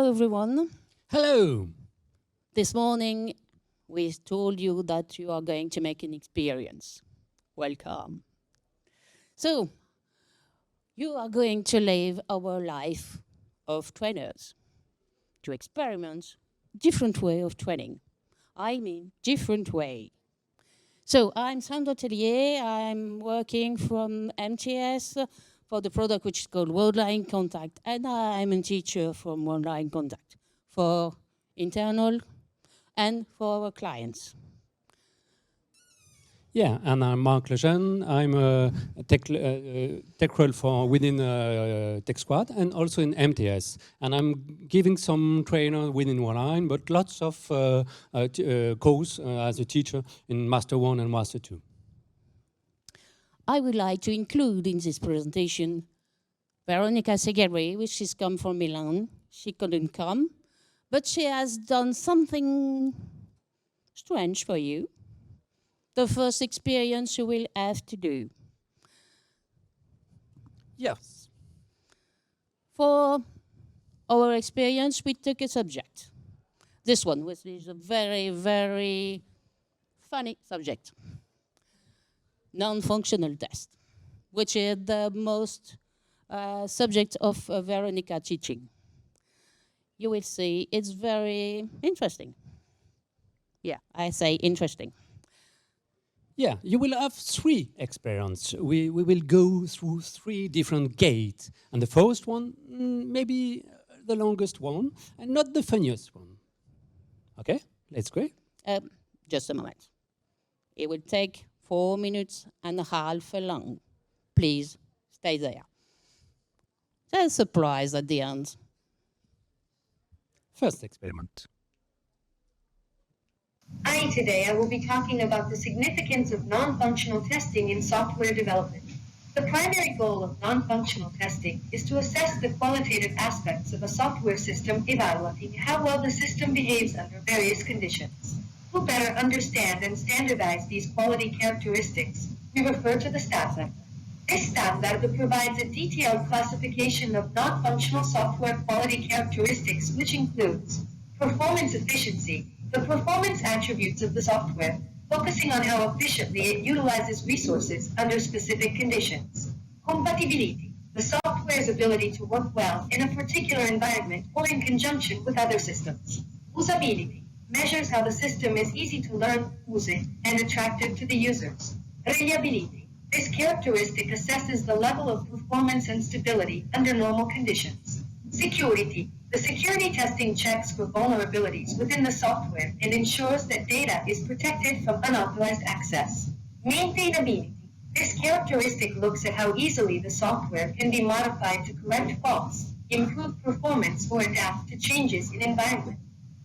everyone. Hello. This morning we told you that you are going to make an experience. Welcome. So, you are going to live our life of trainers, to experiment different way of training. I mean, different way. So, I'm Sandra Tellier. I'm working from MTS for the product which is called Worldline Contact, and I'm a teacher from Worldline Contact for internal and for our clients. Yeah, and I'm Marc Lejeune. I'm a tech role for within Tech Squad and also in MTS. And I'm giving some trainer within Worldline, but lots of course as a teacher in Master 1 and Master 2. I would like to include in this presentation Veronica Segeri, which is come from Milan. She couldn't come, but she has done something strange for you. The first experience you will have to do. Yes. For our experience, we took a subject. This one, which is a very, very funny subject. Non-functional test, which is the most subject of Veronica teaching. You will see it's very interesting. Yeah, I say interesting. Yeah, you will have 3 experiences. We will go through 3 different gates. And the first one, maybe the longest one, and not the funniest one. Okay, let's go. Just a moment. It will take 4 minutes and a half long. Please stay there. There's a surprise at the end. First experiment. Today I will be talking about the significance of non-functional testing in software development. The primary goal of non-functional testing is to assess the qualitative aspects of a software system, evaluating how well the system behaves under various conditions. To better understand and standardize these quality characteristics, we refer to the standard. This standard provides a detailed classification of non-functional software quality characteristics, which includes performance efficiency, the performance attributes of the software, focusing on how efficiently it utilizes resources under specific conditions. Compatibility, the software's ability to work well in a particular environment or in conjunction with other systems. Usability, measures how the system is easy to learn, use it, and attractive to the users. Reliability, this characteristic assesses the level of performance and stability under normal conditions. Security, the security testing checks for vulnerabilities within the software and ensures that data is protected from unauthorized access. Maintainability. This characteristic looks at how easily the software can be modified to correct faults, improve performance, or adapt to changes in environment.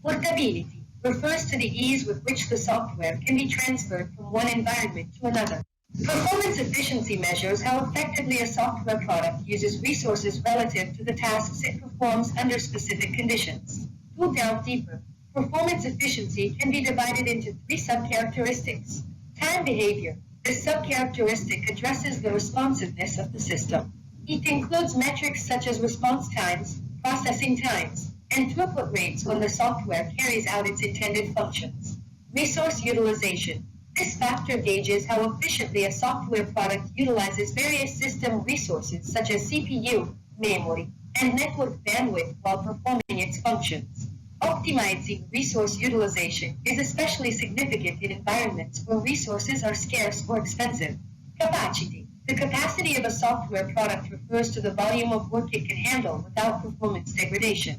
Portability refers to the ease with which the software can be transferred from one environment to another. Performance efficiency measures how effectively a software product uses resources relative to the tasks it performs under specific conditions. To delve deeper, performance efficiency can be divided into 3 subcharacteristics. Time behavior. This subcharacteristic addresses the responsiveness of the system. It includes metrics such as response times, processing times, and throughput rates when the software carries out its intended functions. Resource utilization. This factor gauges how efficiently a software product utilizes various system resources such as CPU, memory, and network bandwidth while performing its functions. Optimizing resource utilization is especially significant in environments where resources are scarce or expensive. Capacity. The capacity of a software product refers to the volume of work it can handle without performance degradation.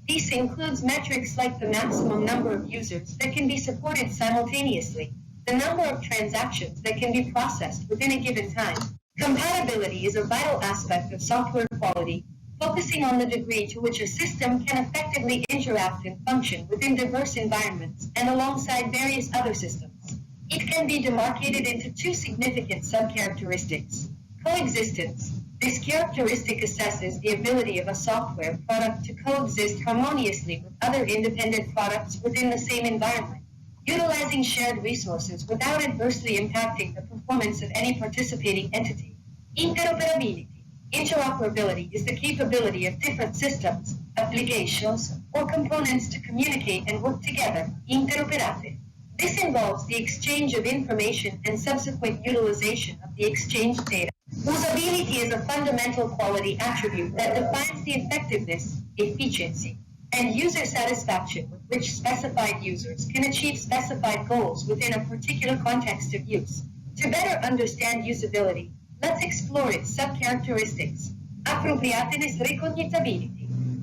This includes metrics like the maximum number of users that can be supported simultaneously, the number of transactions that can be processed within a given time. Compatibility is a vital aspect of software quality, focusing on the degree to which a system can effectively interact and function within diverse environments and alongside various other systems. It can be demarcated into 2 significant subcharacteristics. Coexistence. This characteristic assesses the ability of a software product to coexist harmoniously with other independent products within the same environment, utilizing shared resources without adversely impacting the performance of any participating entity. Interoperability. Interoperability is the capability of different systems, applications, or components to communicate and work together, interoperate. This involves the exchange of information and subsequent utilization of the exchanged data. Usability is a fundamental quality attribute that defines the effectiveness, efficiency, and user satisfaction with which specified users can achieve specified goals within a particular context of use. To better understand usability, let's explore its subcharacteristics. Appropriateness recognitivity.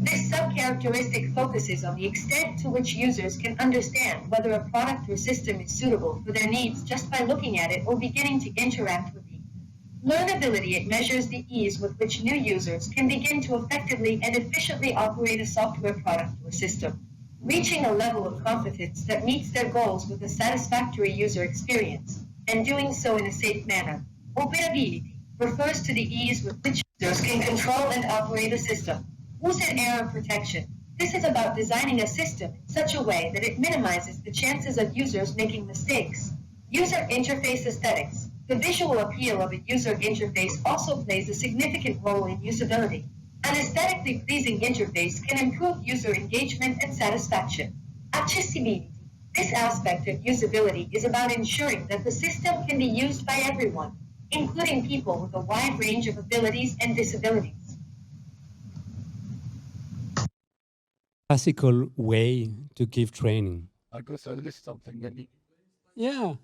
This subcharacteristic focuses on the extent to which users can understand whether a product or system is suitable for their needs just by looking at it or beginning to interact with it. Learnability, it measures the ease with which new users can begin to effectively and efficiently operate a software product or system, reaching a level of competence that meets their goals with a satisfactory user experience, and doing so in a safe manner. Operability refers to the ease with which users can control and operate a system. User error protection. This is about designing a system in such a way that it minimizes the chances of users making mistakes. User interface aesthetics. The visual appeal of a user interface also plays a significant role in usability. An aesthetically pleasing interface can improve user engagement and satisfaction. Accessibility. This aspect of usability is about ensuring that the system can be used by everyone, including people with a wide range of abilities and disabilities. Classical way to give training. I guess I missed something. Maybe. Yeah,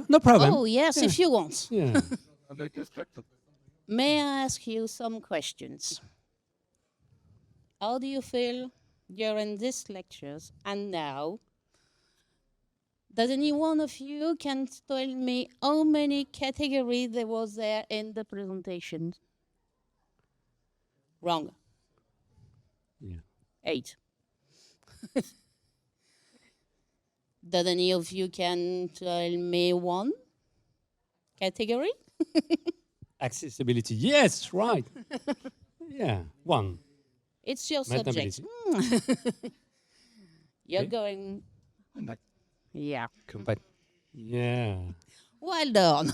no problem. Oh, yes, Yeah. if you want. Yeah. I'm distracted. May I ask you some questions? How do you feel during these lectures and now? Does any one of you can tell me how many categories there was there in the presentation? Wrong. Yeah. 8. Does any of you can tell me one category? Accessibility. Yes, right. Yeah, one. It's your subject. Maintainability. You're Okay. going. Yeah. Yeah. Well done.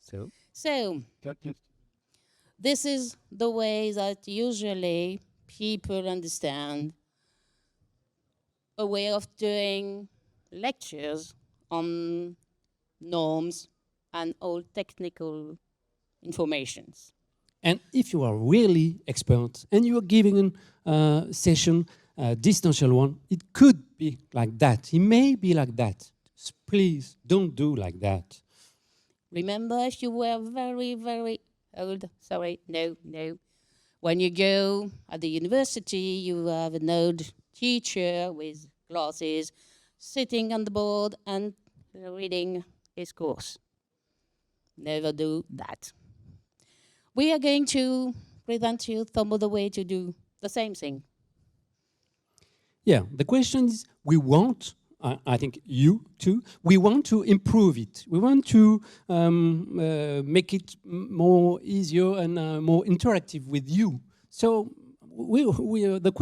So, So, this is the way that usually people understand a way of doing lectures on norms and all technical informations. and if you are really expert and you are giving a session, a distancial one, it could be like that. It may be like that. Please don't do like that. Remember, if you were very, very old, sorry, no. When you go at the university, you have an old teacher with glasses sitting on the board and reading his course. Never do that. We are going to present you some other way to do the same thing. Yeah, the question is, we want, I think you too, we want to improve it. We want to make it more easier and more interactive with you. So the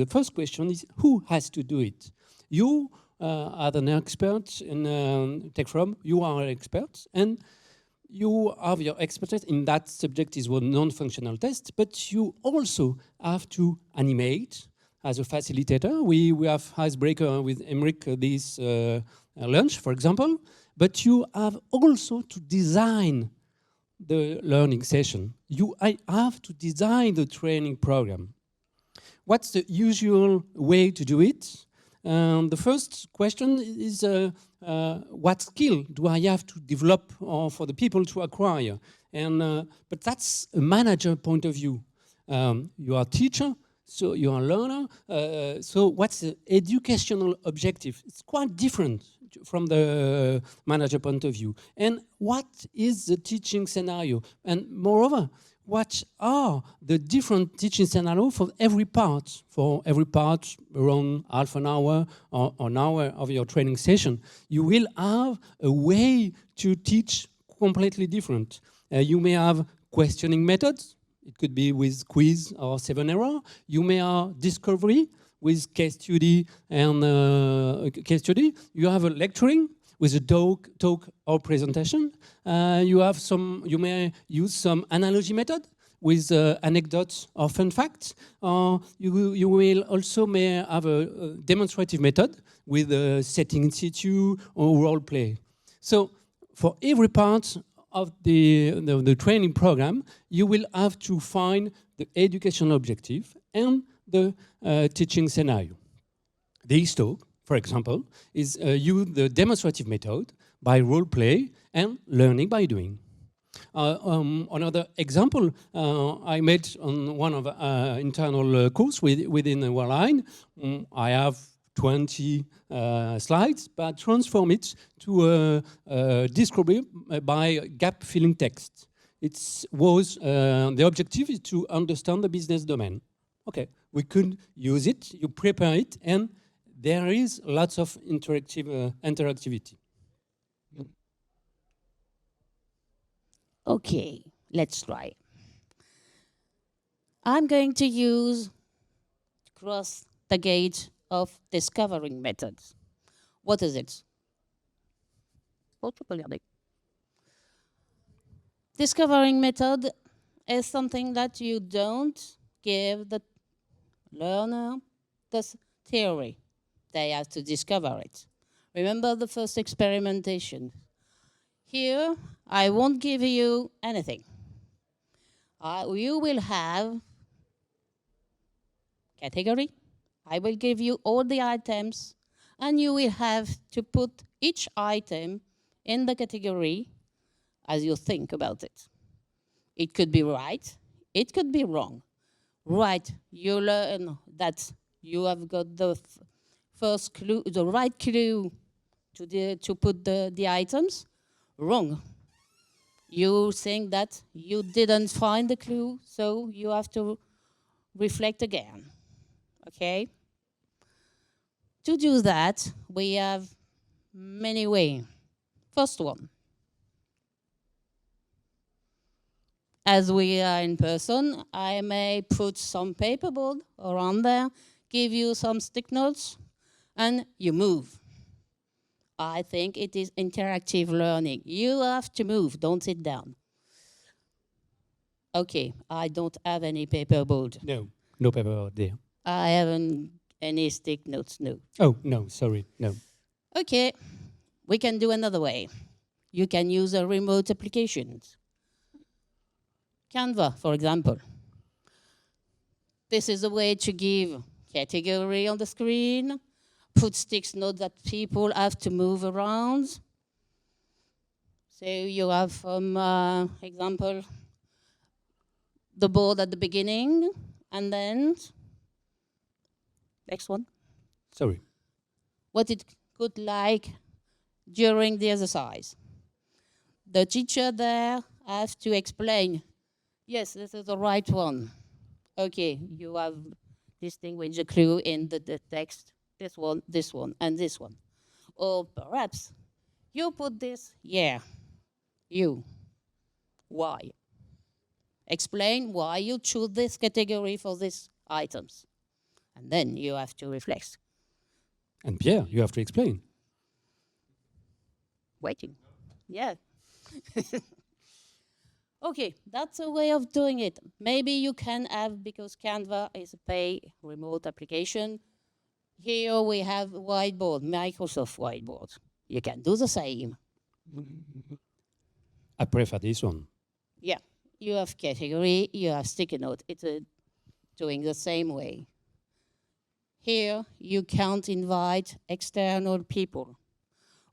first question is, who has to do it? You are an expert in Tech From, you are an expert, and you have your expertise in that subject is one non-functional test, but you also have to animate as a facilitator. We have icebreaker with Emric this lunch, for example, but you have also to design the learning session. I have to design the training program. What's the usual way to do it? The first question is, what skill do I have to develop for the people to acquire? But that's a manager point of view. You are a teacher, so you are a learner. So what's the educational objective? It's quite different from the manager point of view. And what is the teaching scenario? And moreover, what are the different teaching scenarios for every part? For every part, around half an hour or an hour of your training session, you will have a way to teach completely different. You may have questioning methods. It could be with quiz or 7-error. You may have discovery with case study and case study. You have a lecturing with a talk or presentation. You may use some analogy method with anecdotes or fun facts. You will also may have a demonstrative method with setting in situ or role play. So for every part of the training program, you will have to find the educational objective and the teaching scenario. This talk, for example, is use the demonstrative method by role play and learning by doing. Another example I made on one of internal course within Worldline. I have 20 slides, but transform it to a description by gap filling text. It was the objective is to understand the business domain. Okay, we could use it, you prepare it, and there is lots of interactivity. Okay, let's try. I'm going to use cross the gate of discovering methods. What is it? Discovering method is something that you don't give the learner the theory. They have to discover it. Remember the first experimentation. Here, I won't give you anything. You will have category. I will give you all the items, and you will have to put each item in the category as you think about it. It could be right, it could be wrong. Right, you learn that you have got the first clue, the right clue to put the items. Wrong. You think that you didn't find the clue, so you have to reflect again. Okay? To do that, we have many ways. First one, as we are in person, I may put some paperboard around there, give you some stick notes, and you move. I think it is interactive learning. You have to move, don't sit down. Okay, I don't have any paperboard. No paper there. I haven't any stick notes, no. Oh, no, sorry, no. Okay, we can do another way. You can use a remote applications. Canva, for example. This is a way to give category on the screen, put stick notes that people have to move around. So you have, example, the board at the beginning, and then, next one, Sorry. what it could like during the exercise. The teacher there has to explain, yes, this is the right one. Okay, you have distinguished a clue in the text, this one, and this one. Or perhaps you put this, yeah, you. Why? Explain why you choose this category for these items. And then you have to reflect. And Pierre, you have to explain. Waiting. Yeah. Okay, that's a way of doing it. Maybe you can have, because Canva is a pay remote application, here we have whiteboard, Microsoft whiteboard. You can do the same. I prefer this one. Yeah, you have category, you have sticky note. It's doing the same way. Here, you can't invite external people.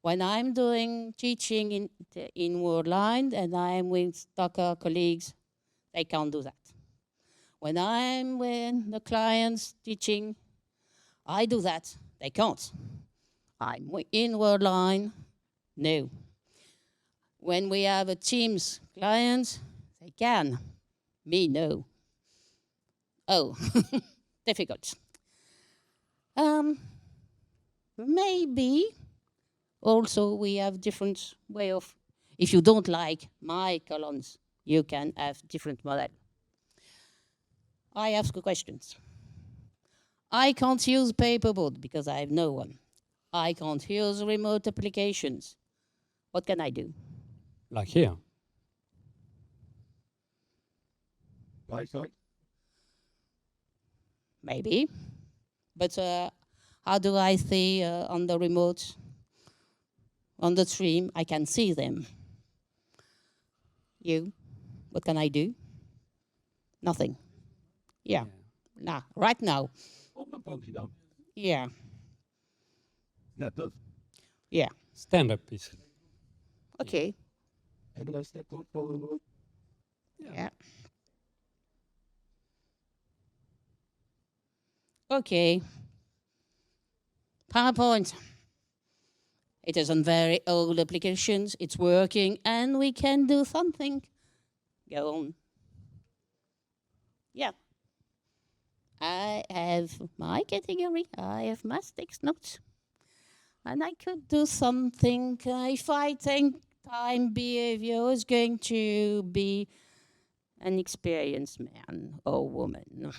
When I'm doing teaching in Worldline and I'm with Docker colleagues, they can't do that. When I'm with the clients teaching, I do that. They can't. I'm in Worldline, no. When we have a Teams client, they can. Me, no. Oh, difficult. Maybe also we have different way of, if you don't like my columns, you can have different model. I ask questions. I can't use paperboard because I have no one. I can't use remote applications. What can I do? Like here. Why so? Maybe. But how do I see on the remote, on the stream? I can see them. You, what can I do? Nothing. Yeah. Nah, right now. Oh, my body down. Yeah. That does. Yeah. Stand up is. Okay. And I step forward. Yeah. Okay. PowerPoint. It is on very old applications. It's working, and we can do something. Go on. Yeah. I have my category. I have my sticks notes. And I could do something. If I think time behavior is going to be an experienced man or woman.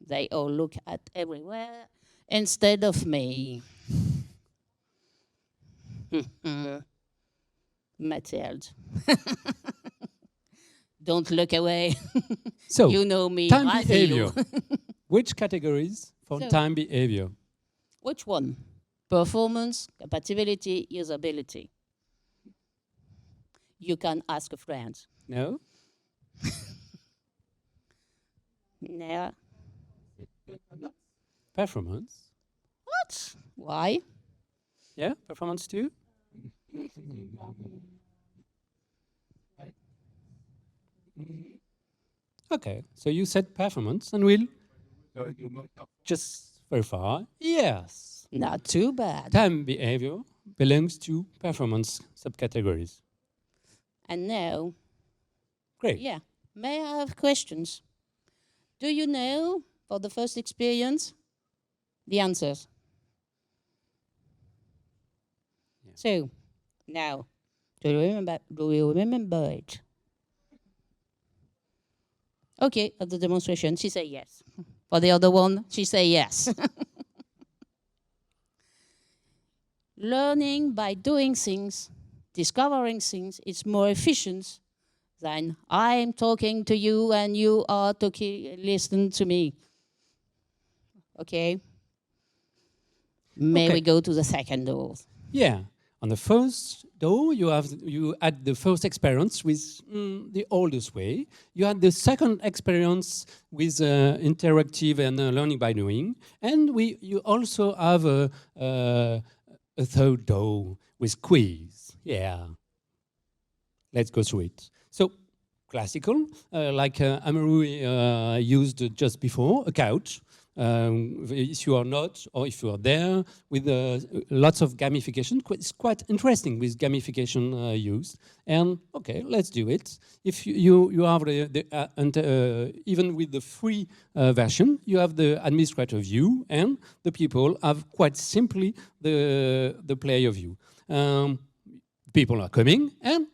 They all look at everywhere instead of me. Mathilde. Don't look away. So, You know me. time I see behavior. you. Which categories for So- time behavior? Which one? Performance, compatibility, usability. You can ask a friend. No? No. Performance? What? Why? Yeah, performance too? Okay, so you said performance, and we'll just verify. Yes, Not too bad. time behavior belongs to performance subcategories. And now, Great. yeah, may I have questions? Do you know, for the first experience, the answers? Yeah. So, now, do you remember it? Okay, at the demonstration, she said yes. For the other one, she said yes. Learning by doing things, discovering things, is more efficient than I'm talking to you and you are listen to me. Okay? May Okay. we go to the second door? Yeah. On the first door, you had the first experience with the oldest way. You had the second experience with interactive and learning by doing, and you also have a third door with quiz. Yeah. Let's go through it. So, classical, like Amaru used just before, a couch. If you are not, or if you are there, with lots of gamification. It's quite interesting with gamification used. And okay, let's do it. If you have even with the free version, you have the administrator view, and the people have quite simply the player view. People are coming, and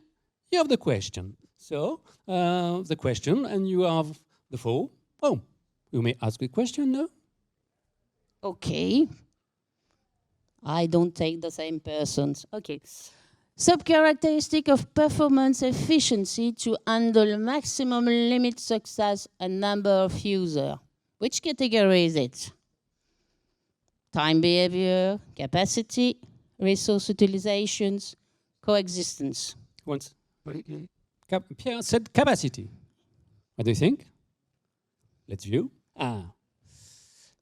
you have the question. So the question, and you have the four. Oh, you may ask a question, no? Okay. I don't take the same persons. Okay. Sub-characteristic of performance efficiency to handle maximum limit success and number of users. Which category is it? Time behavior, capacity, resource utilizations, coexistence. Once. Pierre said capacity. What do you think? Let's view.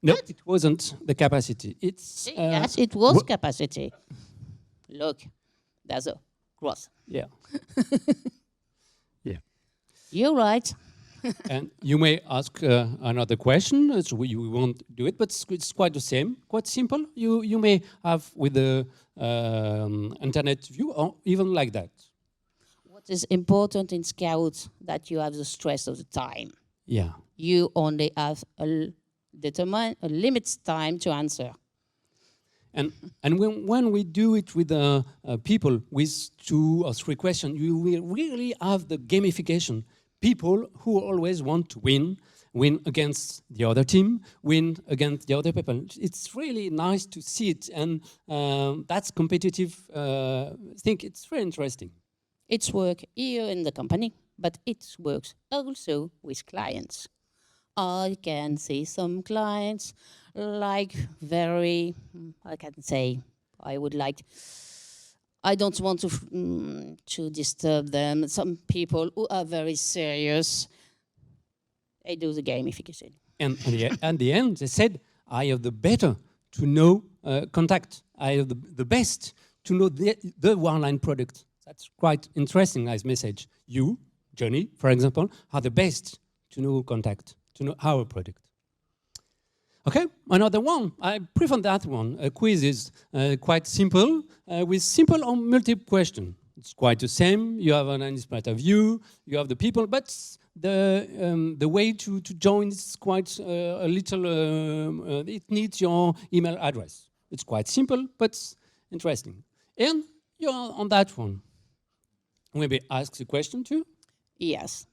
No, it wasn't the capacity. It's Yes, it was capacity. Look, there's a cross. yeah. Yeah. You're right. And you may ask another question. So you won't do it, but it's quite the same. Quite simple. You may have with the internet view, or even like that. What is important in Scout that you have the stress of the time. Yeah. You only have a limit time to answer. And when we do it with people with 2 or 3 questions, you will really have the gamification. People who always want to win against the other team, win against the other people. It's really nice to see it, and that's competitive. I think it's very interesting. It's work here in the company. but it works also with clients. I can see some clients like very, I can say, I would like, I don't want to disturb them. Some people who are very serious, they do the gamification. And at the end, they said, I have the better to know contact. I have the best to know the one-line product. That's quite interesting as message. You, Johnny, for example, are the best to know contact, to know our product. Okay, another one. I prefer that one. A quiz is quite simple, with simple or multiple question. It's quite the same. You have an administrator view, you have the people, but the way to join is quite a little, it needs your email address. It's quite simple, but interesting. And you're on that one. Maybe ask the question too. Yes.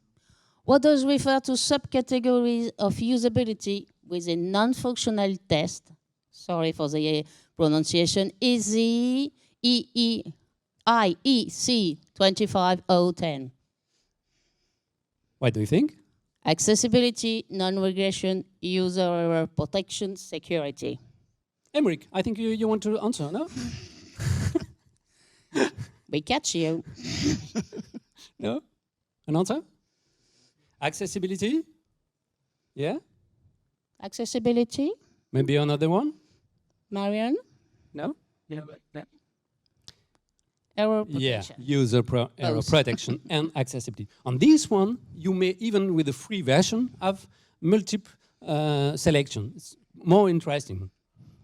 What does refer to subcategories of usability with a non-functional test? Sorry for the pronunciation. Is the IEC 25010. What do you think? Accessibility, non-regression, user error protection, security. Emmerich, I think you want to answer, no? We catch you. No? An answer? Accessibility? Yeah? Accessibility, Maybe another one? Marion? No? Yeah, but that. Error Yeah, protection. error Both. protection and accessibility. On this one, you may, even with the free version, have multiple selection. It's more interesting.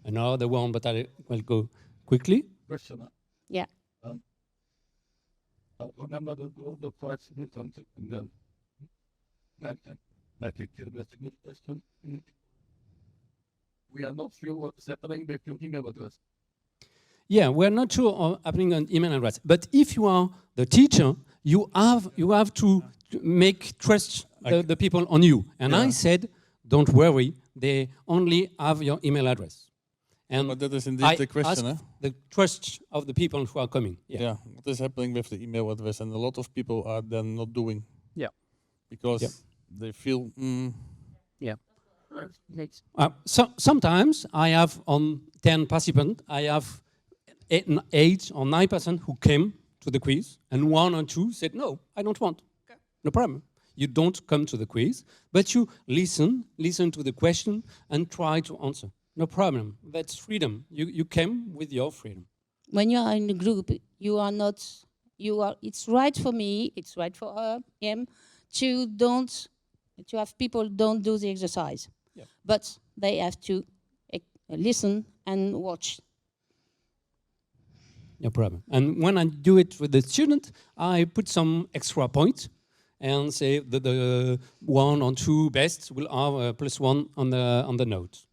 Another one, but I will go quickly. Question. Yeah. I remember the parts of the concept and then I think that's a good question. We are not sure what's happening with your email address. Yeah, we're not sure of happening on email address. But if you are the teacher, you have to make trust the people on you. And I said, don't worry, they only have your email address. And But that is indeed I the question, ask the trust of the people who are coming. Yeah. What is happening with the email address? And a lot of people are then not doing. Yeah. Because Yeah. they feel, Yeah. Let's- Sometimes I have on 10 participants, I have 8 or 9% who came to the quiz, and 1 or 2 said, no, I don't want. Okay. No problem. You don't come to the quiz, but you listen to the question and try to answer. No problem. That's freedom. You came with your freedom. When you are in a group, you are not. You are. It's right for me. It's right for her, him, to have people don't do the exercise, Yeah. but they have to listen and watch. No problem. And when I do it with the student, I put some extra points and say that the 1 or 2 best will have +1 on the note.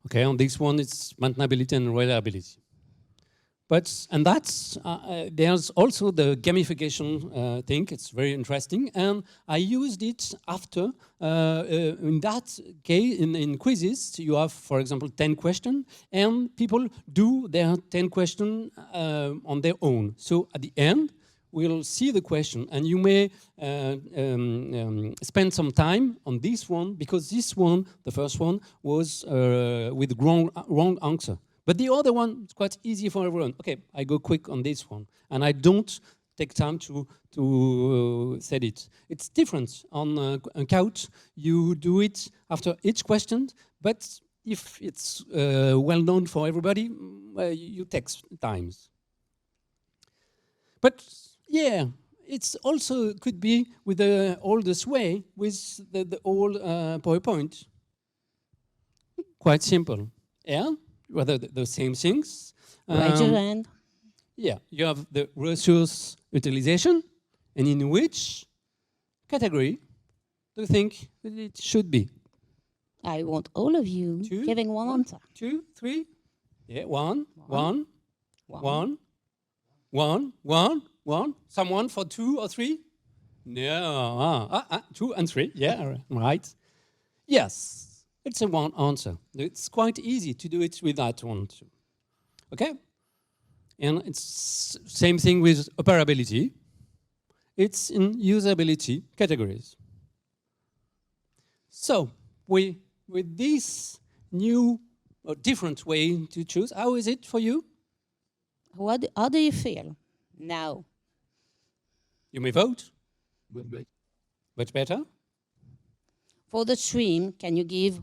Okay, on this one it's maintainability and reliability. And that's there's also the gamification thing. It's very interesting, and I used it after. In that case, in quizzes, you have, for example, 10 questions, and people do their 10 questions on their own. So at the end, we'll see the question, and you may spend some time on this one, because this one, the first one, was with wrong answer. But the other one is quite easy for everyone. Okay, I go quick on this one, and I don't take time to say it. It's different on a couch. You do it after each question, but if it's well known for everybody, you take times. But yeah, it's also could be with the oldest way, with the old PowerPoint. Quite simple. Yeah, rather the same things. Raise your hand. Yeah, you have the resource utilization, and in which category do you think that it should be? I want all of you Two, giving one answer. 2, 3. Yeah, one. Someone for 2 or 3? No. 2 and 3. Yeah, right. Yes, it's a one answer. It's quite easy to do it with that one too. Okay? And it's same thing with operability. It's in usability categories. So with this new or different way to choose, how is it for you? How do you feel now? You may vote. Wait. Much better. For the stream, can you give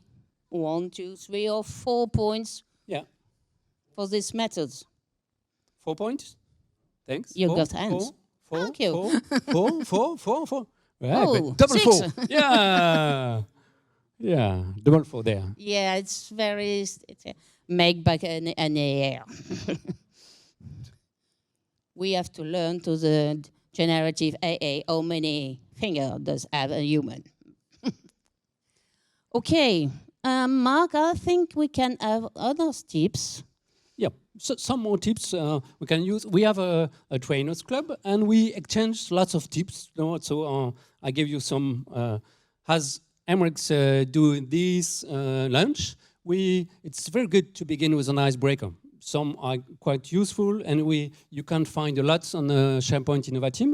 1, 2, 3, or 4 points Yeah. for these methods? 4 points. Thanks. You Four, got hands. four, Thank you. four. Yeah, Oh, but double 6. 4. Yeah. Yeah, double 4 there. Yeah, it's very make back an air. We have to learn to the generative AA how many fingers does have a human. Okay, Mark, I think we can have other tips. Yeah, so some more tips we can use. We have a trainers club, and we exchange lots of tips. You know, so I give you some. As Emmerich do this lunch, it's very good to begin with an icebreaker. Some are quite useful, and you can find a lot on SharePoint Innovatim.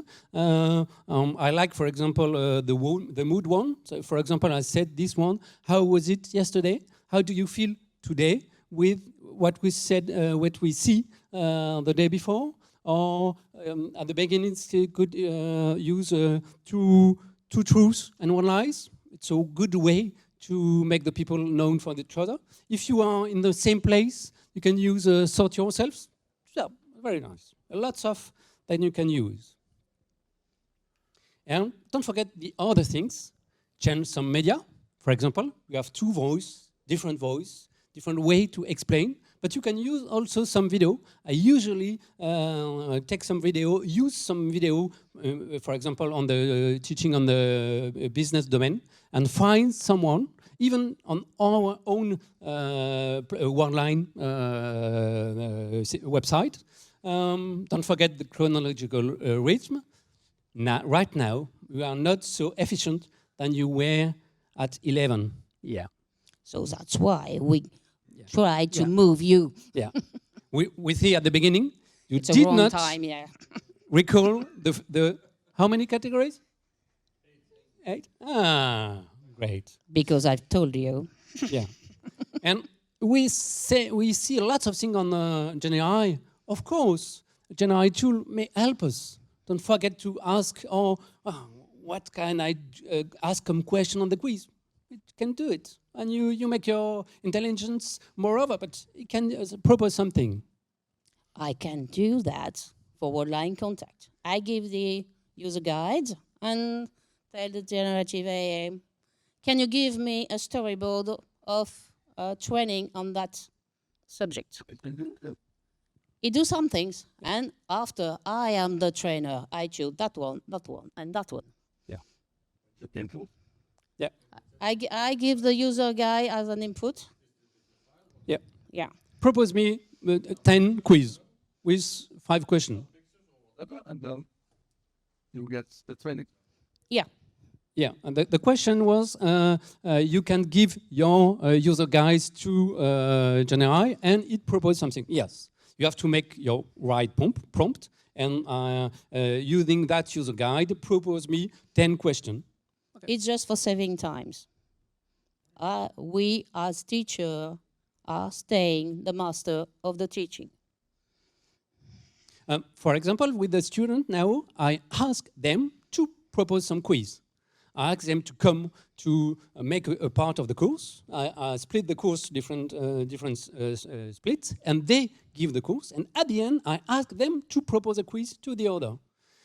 I like, for example, the mood one. So, for example, I said this one. How was it yesterday? How do you feel today with what we said, what we see the day before? Or at the beginning, you could use two truths and one lies. It's a good way to make the people known for each other. If you are in the same place, you can use sort yourselves. So, very nice. Lots of that you can use. And don't forget the other things. Change some media. For example, we have two different way to explain. But you can use also some video. I usually take some video, use some video, for example, on the teaching on the business domain, and find someone, even on our own Worldline website. Don't forget the chronological rhythm. Right now, we are not so efficient than you were at 11. Yeah. So that's why we try to move you. Yeah. we see at the beginning, you It's a did wrong not time, yeah. recall the how many categories? 8? Ah, great. Because I've told you. Yeah. And we see lots of things on GenAI. Of course, GenAI tool may help us. Don't forget to ask, what can I ask some question on the quiz? It can do it. And you make your intelligence moreover, but it can propose something. I can do that for Worldline Contact. I give the user guide and tell the generative AI, can you give me a storyboard of training on that subject? It do some things, and after I am the trainer, I choose that one, and that one. Yeah. Yeah. I give the user guide as an input. Yeah. Yeah. Propose me 10 quiz with 5 questions. And then you get the training. Yeah. Yeah, and the question was, you can give your user guides to GenAI, and it proposes something. Yes, you have to make your right prompt, and using that user guide, propose me 10 questions. Okay. It's just for saving times. We, as teacher, are staying the master of the teaching. For example, with the student now, I ask them to propose some quiz. I ask them to come to make a part of the course. I split the course different splits, and they give the course. And at the end, I ask them to propose a quiz to the other.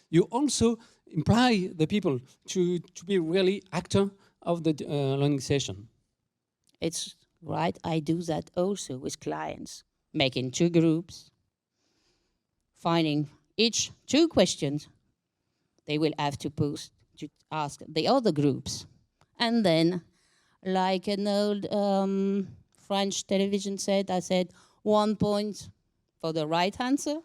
You also imply the people to be really actor of the learning session. It's right. I do that also with clients, making 2 groups, finding each 2 questions they will have to post to ask the other groups. And then, like an old French television said, I said 1 point for the right answer.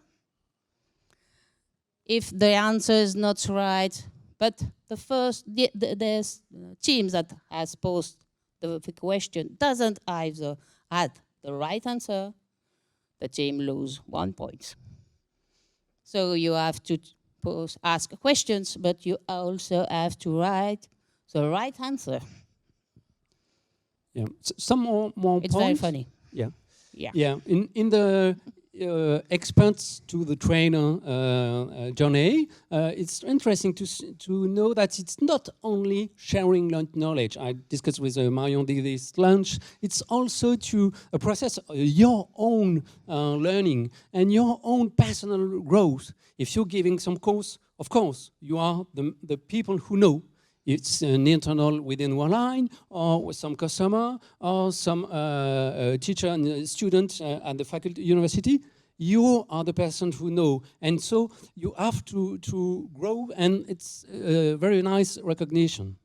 If the answer is not right, but there's teams that has posed the question doesn't either add the right answer, the team lose 1 point. So you have to ask questions, but you also have to write the right answer. Yeah. Some more It's very points. funny. Yeah. Yeah. Yeah. In the experts to the trainer journey, it's interesting to know that it's not only sharing knowledge. I discussed with Marion this lunch. It's also to a process your own learning and your own personal growth. If you're giving some course, of course, you are the people who know. It's an internal within one line, or with some customer, or some teacher and student at the faculty university. You are the person who know, and so you have to grow, and it's a very nice recognition.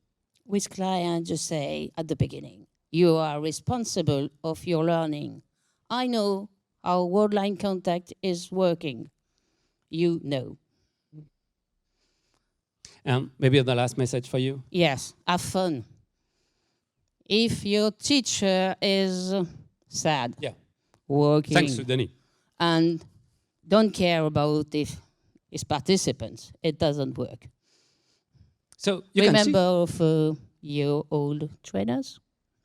With client, just say at the beginning, you are responsible of your learning. I know how word line contact is working. You know. And maybe the last message for you. Yes, have fun. If your teacher is sad, Yeah. working, Thanks to Denis. and don't care about if his participants, it doesn't work. So you Remember can of your old trainers?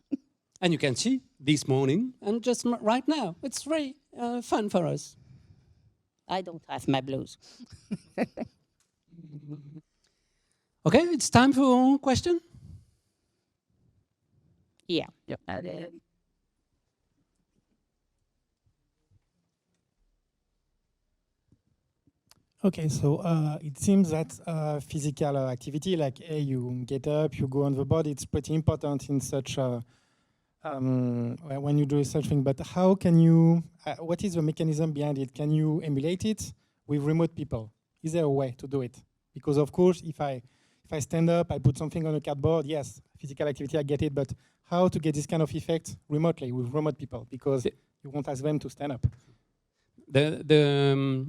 see, and you can see this morning, and just right now, it's very fun for us. I don't have my blues. Okay, it's time for question. Yeah. Yep. Okay, so it seems that physical activity, like you get up, you go on the board, it's pretty important in such when you do such thing. But how can you? What is the mechanism behind it? Can you emulate it with remote people? Is there a way to do it? Because of course, if I stand up, I put something on a cardboard. Yes, physical activity, I get it. But how to get this kind of effect remotely with remote people? Because you won't ask them to stand up. The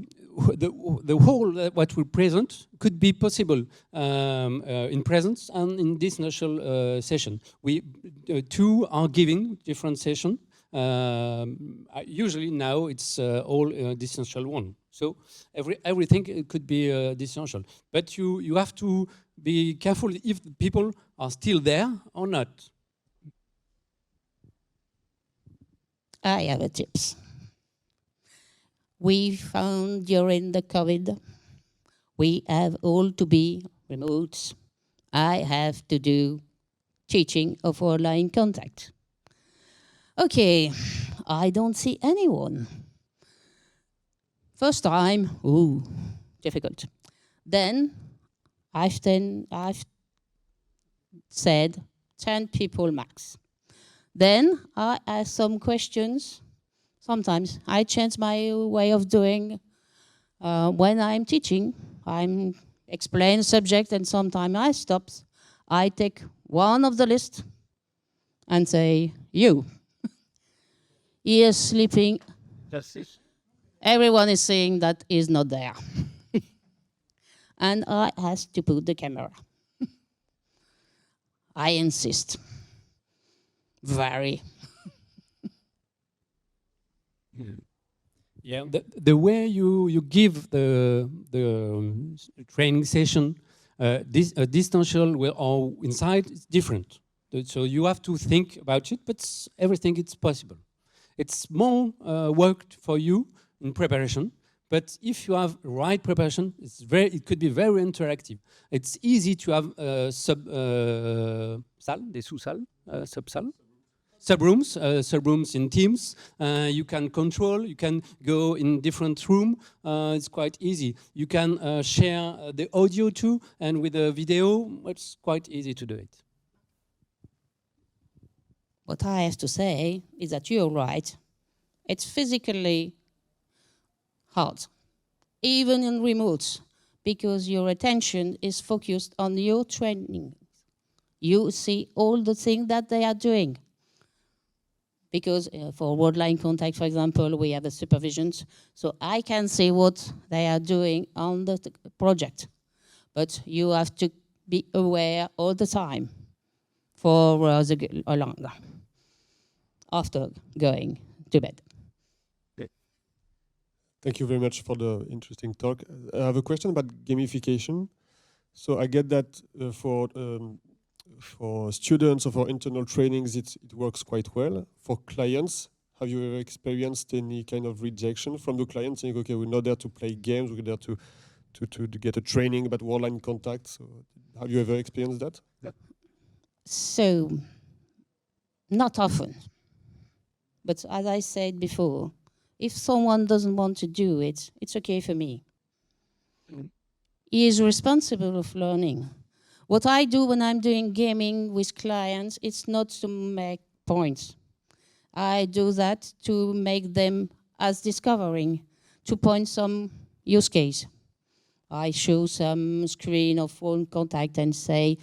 whole what we present could be possible in presence and in this initial session. We two are giving different session. Usually now it's all distancial one. So everything could be distancial. But you have to be careful if the people are still there or not. I have a tips. We found during the COVID, we have all to be remote. I have to do teaching of online contact. Okay, I don't see anyone. First time, ooh, difficult. Then I've said 10 people max. Then I ask some questions. Sometimes I change my way of doing when I'm teaching. I'm explain subject, and sometimes I stop. I take one of the list and say, you. He is sleeping. That's it. Everyone is saying that he's not there. And I ask to put the camera. I insist. Very. Yeah, the way you give the training session, this distancial or inside is different. So you have to think about it, but everything it's possible. It's more work for you in preparation, but if you have right preparation, it could be very interactive. It's easy to have sub-salles, des sous-salles, sub-salles. Subrooms in teams. You can control, you can go in different room. It's quite easy. You can share the audio too, and with the video, it's quite easy to do it. What I have to say is that you're right. It's physically hard, even in remote, because your attention is focused on your training. You see all the things that they are doing. Because for word line contact, for example, we have the supervisions. So I can see what they are doing on the project. But you have to be aware all the time for longer after going to bed. Thank you very much for the interesting talk. I have a question about gamification. So I get that for students or for internal trainings, it works quite well. For clients, have you ever experienced any kind of rejection from the clients saying, okay, we're not there to play games, we're there to get a training about online contacts? So have you ever experienced that? So, not often. But as I said before, if someone doesn't want to do it, it's okay for me. He is responsible of learning. What I do when I'm doing gaming with clients, it's not to make points. I do that to make them as discovering, to point some use case. I show some screen of phone contact and say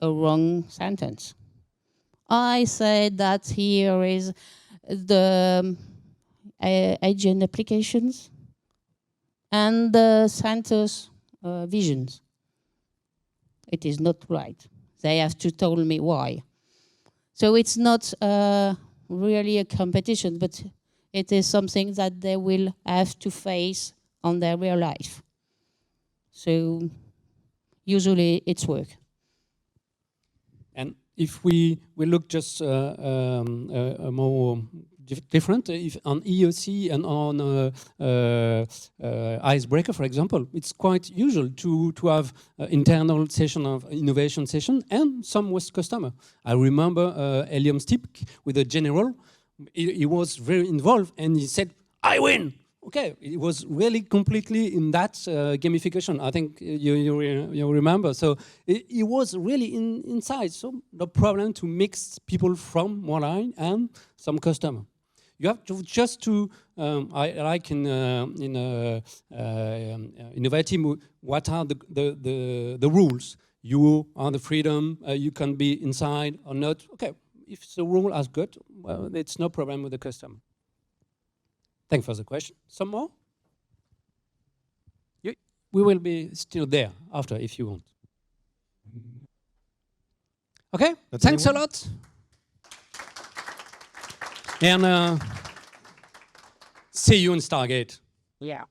a wrong sentence. I said that here is the agent applications and the Santos visions. It is not right. They have to tell me why. So it's not really a competition, but it is something that they will have to face on their real life. So usually it's work. And if we look just more different, if on EOC and on Icebreaker, for example, it's quite usual to have internal session of innovation session and some with customer. I remember Helium Stipk with a general. He was very involved and he said, "I win." Okay, it was really completely in that gamification. I think you remember. So it was really inside. So no problem to mix people from online and some customer. You have to just to I like in innovative. What are the rules? You are the freedom. You can be inside or not. Okay, if the rule is good, well, it's no problem with the customer. Thanks for the question. Some more? We will be still there after if you want. Okay, thanks a lot. And see you in Stargate. Yeah.